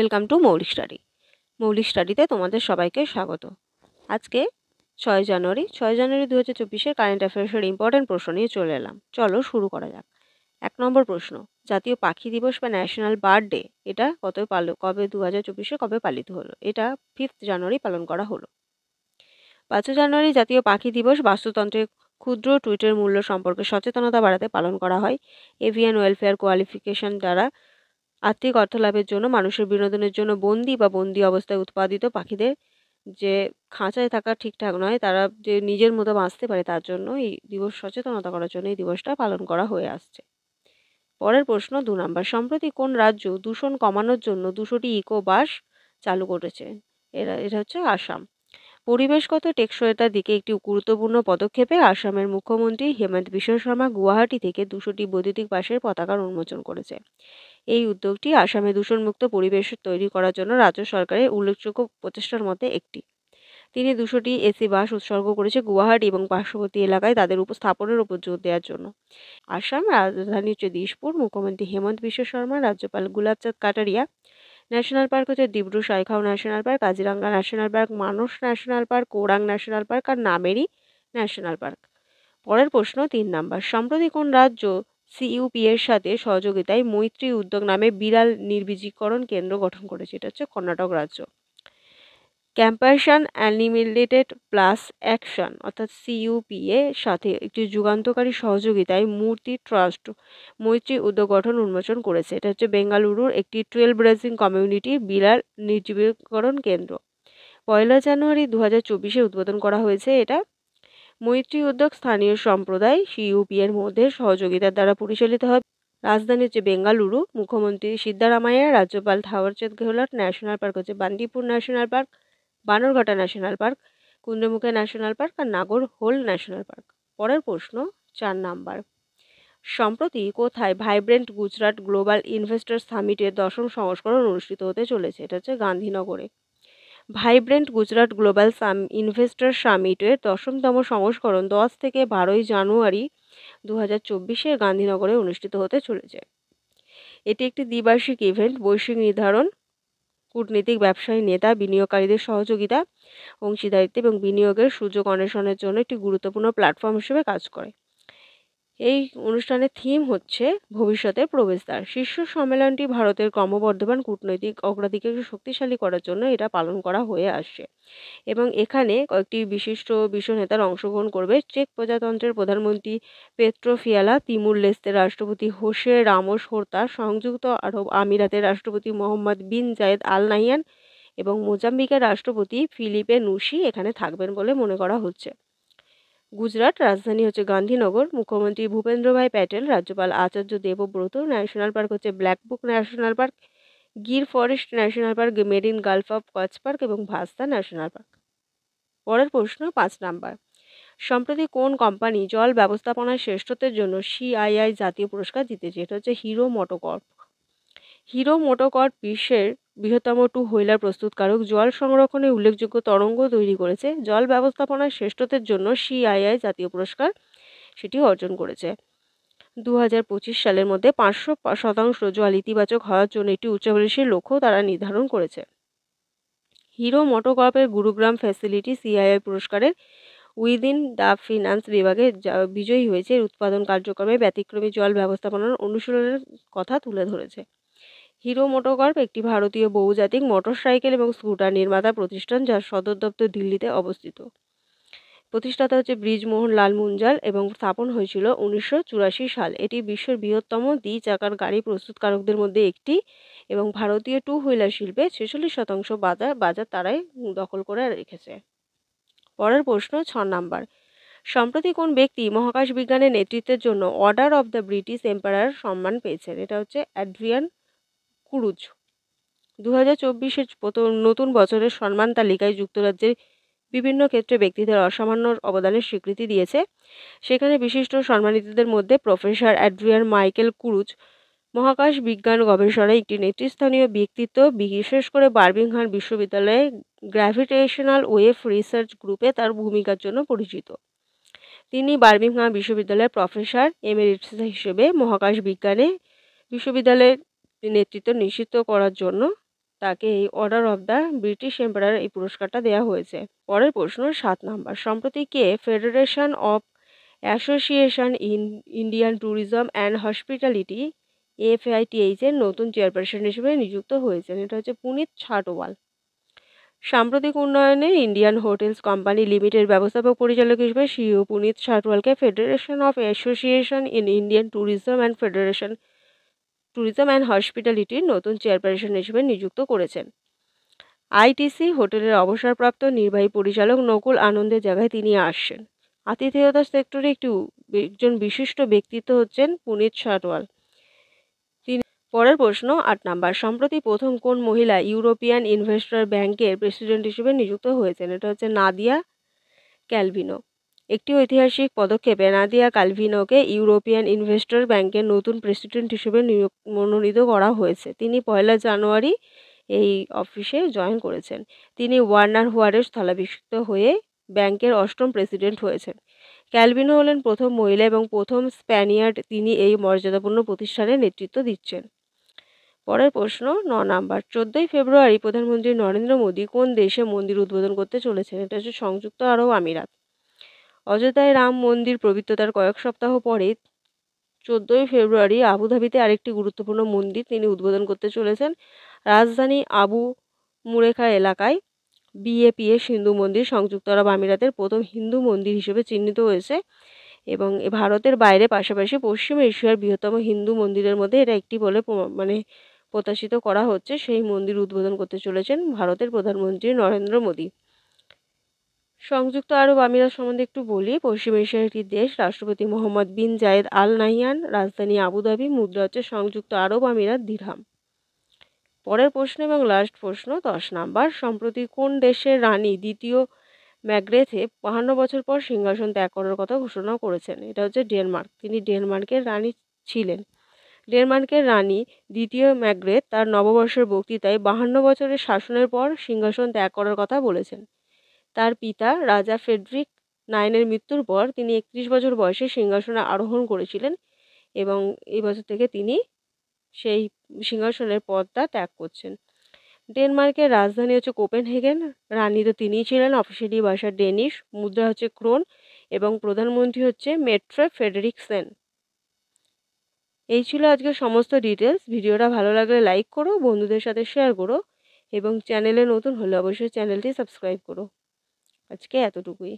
Welcome to মৌলিক study. মৌলিক স্টাডিতে তোমাদের সবাইকে স্বাগত। আজকে 6 জানুয়ারি 2024 কারেন্ট অ্যাফেয়ার্সের ইম্পর্টেন্ট প্রশ্ন নিয়ে চলে এলাম। চলো শুরু করা যাক। 1 নম্বর প্রশ্ন, জাতীয় পাখি দিবস বা ন্যাশনাল বার্ড ডে এটা কবে 2024 কবে পালিত হলো? এটা 5 জানুয়ারি পালন করা হলো। 5 জানুয়ারি জাতীয় পাখি দিবস বাস্তুতন্ত্রের ক্ষুদ্র টুইটের মূল্য সম্পর্কে সচেতনতা বাড়াতে পালন করা হয়। এভিয়ান ওয়েলফেয়ার কোয়ালিফিকেশন দ্বারা আর্থিক অর্থ লাভের জন্য মানুষের বিনোদনের জন্য বন্দি অবস্থায় উৎপাদিত পাখিদের যে খাঁচায় থাকা ঠিকঠাক নয়, তারা যে নিজের মতো বাঁচতে পারে তার জন্য এই দিবস সচেতনতা করার জন্য এই দিবসটা পালন করা হয়ে আসছে। পরের প্রশ্ন 2 নম্বর, সম্প্রতি কোন রাজ্য দূষণ কমানোর জন্য 200টি ইকো বাস চালু করেছে? এটা হচ্ছে আসাম। পরিবেশগত টেকসইতার দিকে একটি গুরুত্বপূর্ণ পদক্ষেপে আসামের মুখ্যমন্ত্রী হেমন্ত বিশ্ব শর্মা গুয়াহাটি থেকে 200টি বৈদ্যুতিক বাসের পতাকা উন্মোচন করেছে। এই উদ্যোগটি আসামে দূষণমুক্ত পরিবেশ তৈরি করার জন্য রাজ্য সরকারের উল্লেখযোগ্য প্রচেষ্টার মধ্যে একটি। তিনি 200টি এসি বাস উৎসর্গ করেছে গুয়াহাটি এবং পার্শ্ববর্তী এলাকায় তাদের স্থাপনের উপর জোর দেওয়ার জন্য। আসাম রাজধানী হচ্ছে দিশপুর। মুখ্যমন্ত্রী হেমন্ত বিশ্ব শর্মা, রাজ্যপাল গুলাবচাঁদ কাটারিয়া। ন্যাশনাল পার্ক হচ্ছে Dibru Saikhowa national park, Kaziranga national park, Manas national park, কোরাং ন্যাশনাল পার্ক আর নামেরি ন্যাশনাল পার্ক। পরের প্রশ্ন 3 নম্বর, সম্প্রতি কোন রাজ্য সিইউপি এর সাথে সহযোগিতায় মৈত্রী উদ্যোগ নামে বিড়াল নির্বীজীকরণ কেন্দ্র গঠন করেছে? এটা হচ্ছে কর্ণাটক রাজ্য। ক্যাম্পাশন অ্যানিমেটেড প্লাস অ্যাকশন অর্থাৎ সিইউপি এর সাথে একটি যুগান্তকারী সহযোগিতায় মূর্তি ট্রাস্ট মৈত্রী উদ্যোগ গঠন উন্মোচন করেছে। এটা হচ্ছে বেঙ্গালুরুর একটি ট্রেল ব্রেজিং কমিউনিটি বিড়াল নির্জীবীকরণ কেন্দ্র। 1 জানুয়ারি 2024 উদ্বোধন করা হয়েছে এটা। মৈত্রী উদ্যোগ স্থানীয় সম্প্রদায় সিইউপি এর মধ্যে সহযোগিতার দ্বারা পরিচালিত হয়। রাজধানী হচ্ছে বেঙ্গালুরু। মুখ্যমন্ত্রী সিদ্ধারামাইয়া, রাজ্যপাল থাওয়ারচাঁদ গেহলট। ন্যাশনাল পার্ক হচ্ছে Bandipur national park, Bannerghatta national park, Kudremukh national park আর নাগরহোল ন্যাশনাল পার্ক। পরের প্রশ্ন 4 নম্বর, সম্প্রতি কোথায় ভাইব্রেন্ট গুজরাট গ্লোবাল ইনভেস্টর সামিটের 10ম সংস্করণ অনুষ্ঠিত হতে চলেছে? এটা হচ্ছে গান্ধীনগরে। ভাইব্রেন্ট গুজরাট গ্লোবাল ইনভেস্টর সামিটের 10তম সংস্করণ 10 থেকে 12 জানুয়ারি 2024 গান্ধীনগরে অনুষ্ঠিত হতে চলেছে। এটি একটি দ্বিবার্ষিক ইভেন্ট। বৈশ্বিক নির্ধারণ, কূটনীতিক, ব্যবসায়ী, নেতা, বিনিয়োগকারীদের সহযোগিতা, অংশীদারিত্ব এবং বিনিয়োগের সুযোগ অন্বেষণের জন্য একটি গুরুত্বপূর্ণ প্ল্যাটফর্ম হিসেবে কাজ করে। এই অনুষ্ঠানের থিম হচ্ছে ভবিষ্যতের প্রবেশদ্বার। শীর্ষ সম্মেলনটি ভারতের ক্রমবর্ধমান কূটনৈতিক অগ্রাধিকারকে শক্তিশালী করার জন্য এটা পালন করা হয়ে আসছে এবং এখানে কয়েকটি বিশিষ্ট বিশ্ব নেতার অংশগ্রহণ করবে। চেক প্রজাতন্ত্রের প্রধানমন্ত্রী পেত্রো ফিয়ালা, তিমুর লেস্তের রাষ্ট্রপতি হোসে রামোস হোর্তা, সংযুক্ত আরব আমিরাতের রাষ্ট্রপতি মোহাম্মদ বিন জায়েদ আল নাহিয়ান এবং মোজাম্বিকের রাষ্ট্রপতি ফিলিপে নুসি এখানে থাকবেন বলে মনে করা হচ্ছে। গুজরাট রাজধানী হচ্ছে গান্ধীনগর। মুখ্যমন্ত্রী ভূপেন্দ্রভাই প্যাটেল, রাজ্যপাল আচার্য দেবব্রত। ন্যাশনাল পার্ক হচ্ছে black book national park, Gir forest national park, marine Gulf of Kutch park এবং ভাস্তা ন্যাশনাল পার্ক। পরের প্রশ্ন 5 নম্বর, সম্প্রতি কোন কোম্পানি জল ব্যবস্থাপনার শ্রেষ্ঠত্বের জন্য সিআইআই জাতীয় পুরস্কার জিতেছে? এটা হচ্ছে হিরো মোটোকর্প। হিরো মোটোকর্প বিশ্বের বৃহত্তম টু হুইলার প্রস্তুতকারক। জল সংরক্ষণে উল্লেখযোগ্য তরঙ্গ তৈরি করেছে। জল ব্যবস্থাপনার শ্রেষ্ঠত্বের জন্য সিআইআই জাতীয় পুরস্কার সেটি অর্জন করেছে। 2025 সালের মধ্যে 500% জল ইতিবাচক হওয়ার জন্য একটি উচ্চাভিলাষী লক্ষ্য তারা নির্ধারণ করেছে। হিরো মোটোকর্পের গুরুগ্রাম ফ্যাসিলিটি সিআইআই পুরস্কারের উইদিন দ্য ফিনান্স বিভাগে বিজয়ী হয়েছে। উৎপাদন কার্যক্রমে ব্যতিক্রমী জল ব্যবস্থাপনার অনুশীলনের কথা তুলে ধরেছে। হিরো মোটোকর্প একটি ভারতীয় বহুজাতিক মোটরসাইকেল এবং স্কুটার নির্মাতা প্রতিষ্ঠান যার সদর দপ্তর দিল্লিতে অবস্থিত। প্রতিষ্ঠাতা হচ্ছে ব্রিজমোহন লাল মুঞ্জাল এবং স্থাপন হয়েছিল 1984 সাল। এটি বিশ্বের বৃহত্তম দ্বি-চাকার গাড়ি প্রস্তুতকারকদের মধ্যে একটি এবং ভারতীয় টু হুইলার শিল্পে 46% বাজার তারাই দখল করে রেখেছে। পরের প্রশ্ন 6 নম্বর, সম্প্রতি কোন ব্যক্তি মহাকাশ বিজ্ঞানের নেতৃত্বের জন্য order of the British empire সম্মান পেয়েছেন? এটা হচ্ছে অ্যাড্রিয়ান কুরুজ। 2024 নতুন বছরের সম্মান তালিকায় যুক্তরাজ্যের বিভিন্ন ক্ষেত্রে ব্যক্তিদের অসামান্য অবদানের স্বীকৃতি দিয়েছে। সেখানে বিশিষ্ট সম্মানিতদের মধ্যে প্রফেসর অ্যাড্রিয়ান মাইকেল কুরুজ মহাকাশ বিজ্ঞান গবেষণায় একটি নেতৃস্থানীয় ব্যক্তিত্ব, বিশেষ করে বার্মিংহাম বিশ্ববিদ্যালয়ে গ্র্যাভিটেশনাল ওয়েভ রিসার্চ গ্রুপে তার ভূমিকার জন্য পরিচিত। তিনি বার্মিংহাম বিশ্ববিদ্যালয়ের প্রফেসর এমেরিটাস হিসেবে মহাকাশ বিজ্ঞানে বিশ্ববিদ্যালয়ের নেতৃত্ব নিশ্চিত করার জন্য তাকে এই order of the British empire এই পুরস্কারটা দেওয়া হয়েছে। পরের প্রশ্ন 7 নাম্বার। সম্প্রতি কে federation of association in Indian tourism and hospitality FITH এর নতুন চেয়ারপারসন হিসেবে নিযুক্ত হয়েছেন? এটা হচ্ছে পুনিত ছাটোয়াল। সাম্প্রতিক উন্নয়নে ইন্ডিয়ান হোটেলস কোম্পানি লিমিটেড ব্যবস্থাপক পরিচালক হিসেবে সিইও পুনিত ছাটোয়ালকে federation of association in Indian tourism and হসপিটালিটির নতুন চেয়ারপারসন হিসেবে নিযুক্ত করেছেন। ITC হোটেলের অবসরপ্রাপ্ত নির্বাহী পরিচালক নকুল আনন্দের জায়গায় তিনি আসছেন। আতিথেয়তা সেক্টরে একজন বিশিষ্ট ব্যক্তিত্ব হচ্ছেন পুনিত ছাটোয়াল। পরের প্রশ্ন 8 নাম্বার। সম্প্রতি প্রথম কোন মহিলা ইউরোপিয়ান ইনভেস্টর ব্যাংকের প্রেসিডেন্ট হিসেবে নিযুক্ত হয়েছেন? এটা হচ্ছে নাদিয়া ক্যালভিনো। একটি ঐতিহাসিক পদক্ষেপে নাদিয়া ক্যালভিনোকে ইউরোপিয়ান ইনভেস্টর ব্যাংকের নতুন প্রেসিডেন্ট হিসেবে মনোনীত করা হয়েছে। তিনি 1 জানুয়ারি এই অফিসে জয়েন করেছেন। তিনি ওয়ার্নার হোয়ারের স্থলাভিষিক্ত হয়ে ব্যাংকের 8ম প্রেসিডেন্ট হয়েছেন। ক্যালভিনো হলেন প্রথম মহিলা এবং প্রথম স্প্যানিয়ার্ড তিনি এই মর্যাদাপূর্ণ প্রতিষ্ঠানের নেতৃত্ব দিচ্ছেন। পরের প্রশ্ন 9 নাম্বার। 14ই ফেব্রুয়ারি প্রধানমন্ত্রী নরেন্দ্র মোদী কোন দেশে মন্দির উদ্বোধন করতে চলেছেন? এটা হচ্ছে সংযুক্ত আরব আমিরাত। অযোধ্যায় রাম মন্দির প্রতিষ্ঠার কয়েক সপ্তাহ পরে 14ই ফেব্রুয়ারি আবুধাবিতে আরেকটি গুরুত্বপূর্ণ মন্দির তিনি উদ্বোধন করতে চলেছেন। রাজধানী আবু মুরেখা এলাকায় BAPS হিন্দু মন্দির সংযুক্ত আরব আমিরাতের প্রথম হিন্দু মন্দির হিসেবে চিহ্নিত হয়েছে এবং ভারতের বাইরে পাশাপাশি পশ্চিম এশিয়ার বৃহত্তম হিন্দু মন্দিরের মধ্যে এটা একটি বলে প্রত্যাশিত করা হচ্ছে। সেই মন্দির উদ্বোধন করতে চলেছেন ভারতের প্রধানমন্ত্রী নরেন্দ্র মোদী। সংযুক্ত আরব আমিরাত সম্বন্ধে একটু বলি। পশ্চিম এশিয়ার একটি দেশ। রাষ্ট্রপতি মোহাম্মদ বিন জায়েদ আল নাহিয়ান। রাজধানী আবুধাবি। মুদ্রা হচ্ছে সংযুক্ত আরব আমিরাত দিরহাম। পরের প্রশ্ন এবং লাস্ট প্রশ্ন 10 নাম্বার। সম্প্রতি কোন দেশের রানী দ্বিতীয় ম্যাগ্রেথে 52 বছর পর সিংহাসন ত্যাগ করার কথা ঘোষণা করেছেন? এটা হচ্ছে ডেনমার্ক। তিনি ডেনমার্কের রানী ছিলেন। ডেনমার্কের রানী দ্বিতীয় ম্যাগ্রেথ তার নববর্ষের বক্তৃতায় 52 বছরের শাসনের পর সিংহাসন ত্যাগ করার কথা বলেছেন। তার পিতা রাজা ফ্রেডরিক IX মৃত্যুর পর তিনি 31 বছর বয়সে সিংহাসনে আরোহণ করেছিলেন এবং এই বছর থেকে তিনি সেই সিংহাসনের পদটা ত্যাগ করছেন। ডেনমার্কের রাজধানী হচ্ছে কোপেনহেগেন। রানী তো তিনিই ছিলেন। অফিসিয়ালি ভাষা ডেনিশ। মুদ্রা হচ্ছে ক্রোন এবং প্রধানমন্ত্রী হচ্ছে মেট্রে ফ্রেডেরিকসেন। এই ছিল আজকের সমস্ত ডিটেলস। ভিডিওটা ভালো লাগলে লাইক করো, বন্ধুদের সাথে শেয়ার করো এবং চ্যানেলে নতুন হলে অবশ্যই চ্যানেলটি সাবস্ক্রাইব করো। আজকে এতটুকুই।